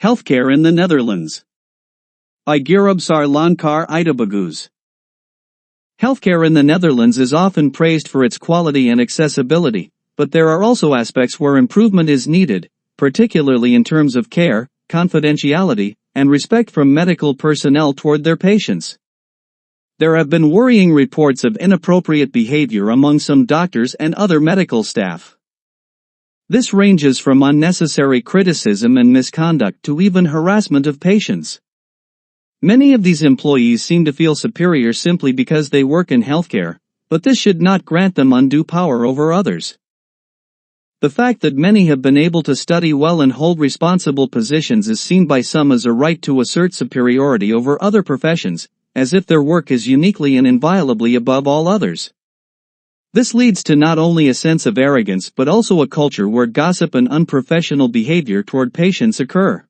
Healthcare in the Netherlands. By Gurubesar Lancar Bagus. Healthcare in the Netherlands is often praised for its quality and accessibility, but there are also aspects where improvement is needed, particularly in terms of care, confidentiality, and respect from medical personnel toward their patients. There have been worrying reports of inappropriate behavior among some doctors and other medical staff. This ranges from unnecessary criticism and misconduct to even harassment of patients. Many of these employees seem to feel superior simply because they work in healthcare, but this should not grant them undue power over others. The fact that many have been able to study well and hold responsible positions is seen by some as a right to assert superiority over other professions, as if their work is uniquely and inviolably above all others. This leads to not only a sense of arrogance but also a culture where gossip and unprofessional behavior toward patients occur.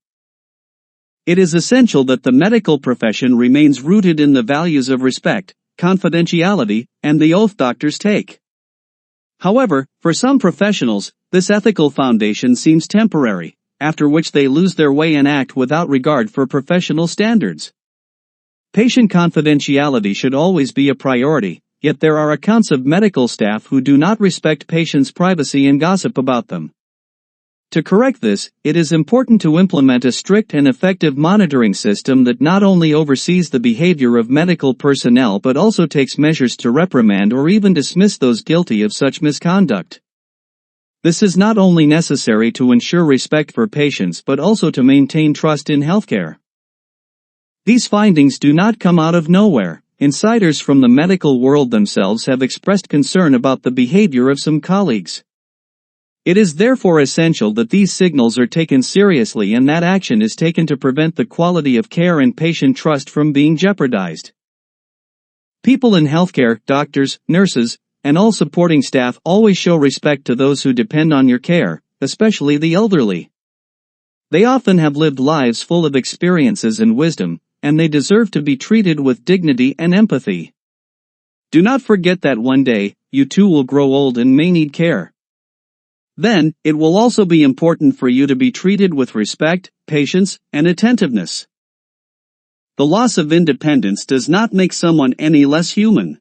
It is essential that the medical profession remains rooted in the values of respect, confidentiality, and the oath doctors take. However, for some professionals, this ethical foundation seems temporary, after which they lose their way and act without regard for professional standards. Patient confidentiality should always be a priority, yet there are accounts of medical staff who do not respect patients' privacy and gossip about them. To correct this, it is important to implement a strict and effective monitoring system that not only oversees the behavior of medical personnel but also takes measures to reprimand or even dismiss those guilty of such misconduct. This is not only necessary to ensure respect for patients but also to maintain trust in healthcare. These findings do not come out of nowhere. Insiders from the medical world themselves have expressed concern about the behavior of some colleagues. It is therefore essential that these signals are taken seriously and that action is taken to prevent the quality of care and patient trust from being jeopardized. People in healthcare, doctors, nurses, and all supporting staff always show respect to those who depend on your care, especially the elderly. They often have lived lives full of experiences and wisdom, and they deserve to be treated with dignity and empathy. Do not forget that one day, you too will grow old and may need care. Then, it will also be important for you to be treated with respect, patience, and attentiveness. The loss of independence does not make someone any less human.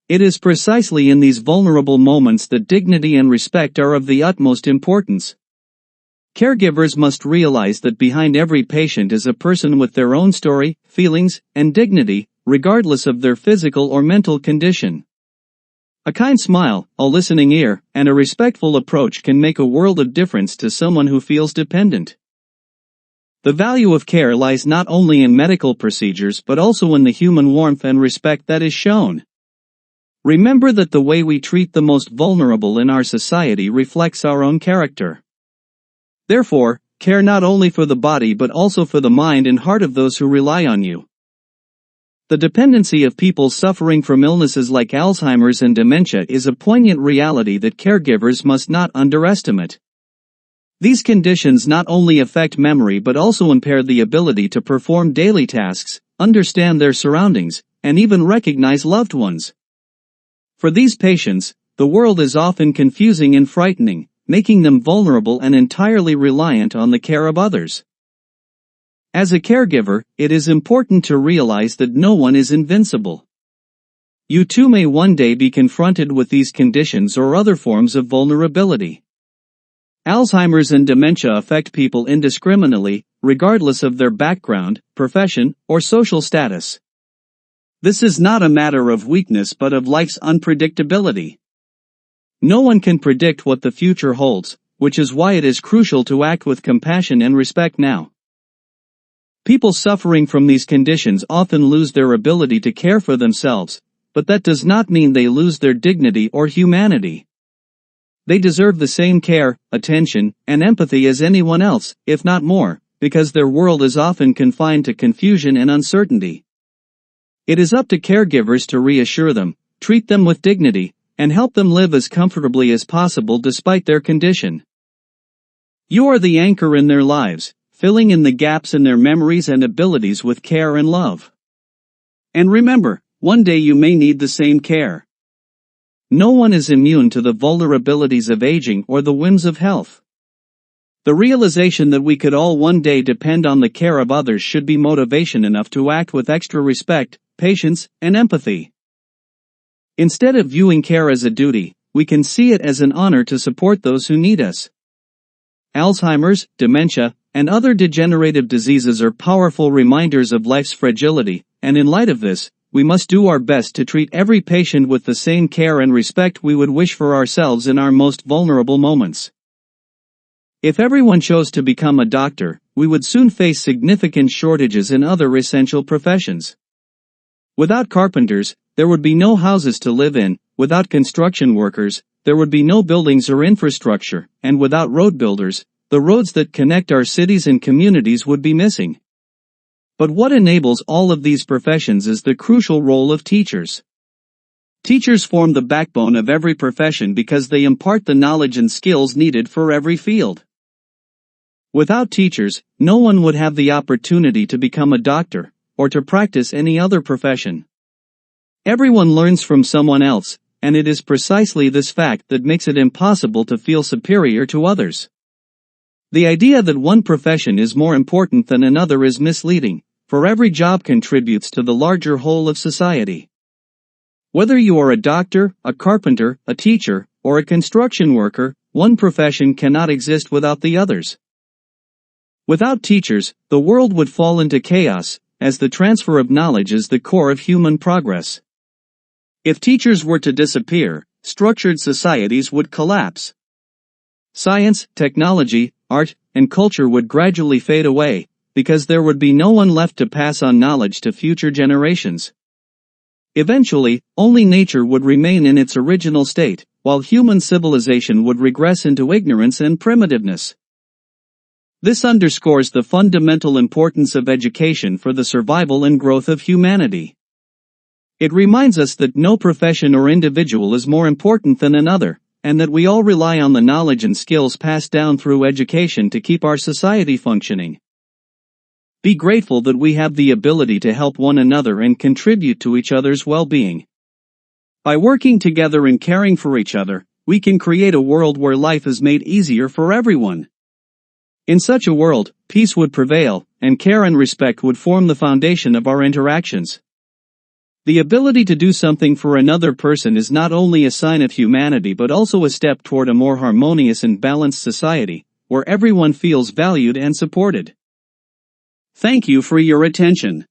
It is precisely in these vulnerable moments that dignity and respect are of the utmost importance. Caregivers must realize that behind every patient is a person with their own story, feelings, and dignity, regardless of their physical or mental condition. A kind smile, a listening ear, and a respectful approach can make a world of difference to someone who feels dependent. The value of care lies not only in medical procedures but also in the human warmth and respect that is shown. Remember that the way we treat the most vulnerable in our society reflects our own character. Therefore, care not only for the body but also for the mind and heart of those who rely on you. The dependency of people suffering from illnesses like Alzheimer's and dementia is a poignant reality that caregivers must not underestimate. These conditions not only affect memory but also impair the ability to perform daily tasks, understand their surroundings, and even recognize loved ones. For these patients, the world is often confusing and frightening, making them vulnerable and entirely reliant on the care of others. As a caregiver, it is important to realize that no one is invincible. You too may one day be confronted with these conditions or other forms of vulnerability. Alzheimer's and dementia affect people indiscriminately, regardless of their background, profession, or social status. This is not a matter of weakness but of life's unpredictability. No one can predict what the future holds, which is why it is crucial to act with compassion and respect now. People suffering from these conditions often lose their ability to care for themselves, but that does not mean they lose their dignity or humanity. They deserve the same care, attention, and empathy as anyone else, if not more, because their world is often confined to confusion and uncertainty. It is up to caregivers to reassure them, treat them with dignity, and help them live as comfortably as possible despite their condition. You are the anchor in their lives, filling in the gaps in their memories and abilities with care and love. And remember, one day you may need the same care. No one is immune to the vulnerabilities of aging or the whims of health. The realization that we could all one day depend on the care of others should be motivation enough to act with extra respect, patience, and empathy. Instead of viewing care as a duty, we can see it as an honor to support those who need us. Alzheimer's, dementia, and other degenerative diseases are powerful reminders of life's fragility, and in light of this, we must do our best to treat every patient with the same care and respect we would wish for ourselves in our most vulnerable moments. If everyone chose to become a doctor, we would soon face significant shortages in other essential professions. Without carpenters, there would be no houses to live in, without construction workers, there would be no buildings or infrastructure, and without road builders, the roads that connect our cities and communities would be missing. But what enables all of these professions is the crucial role of teachers. Teachers form the backbone of every profession because they impart the knowledge and skills needed for every field. Without teachers, no one would have the opportunity to become a doctor, or to practice any other profession. Everyone learns from someone else, and it is precisely this fact that makes it impossible to feel superior to others. The idea that one profession is more important than another is misleading, for every job contributes to the larger whole of society. Whether you are a doctor, a carpenter, a teacher, or a construction worker, one profession cannot exist without the others. Without teachers, the world would fall into chaos, as the transfer of knowledge is the core of human progress. If teachers were to disappear, structured societies would collapse. Science, technology, art, and culture would gradually fade away, because there would be no one left to pass on knowledge to future generations. Eventually, only nature would remain in its original state, while human civilization would regress into ignorance and primitiveness. This underscores the fundamental importance of education for the survival and growth of humanity. It reminds us that no profession or individual is more important than another, and that we all rely on the knowledge and skills passed down through education to keep our society functioning. Be grateful that we have the ability to help one another and contribute to each other's well-being. By working together and caring for each other, we can create a world where life is made easier for everyone. In such a world, peace would prevail, and care and respect would form the foundation of our interactions. The ability to do something for another person is not only a sign of humanity but also a step toward a more harmonious and balanced society, where everyone feels valued and supported. Thank you for your attention.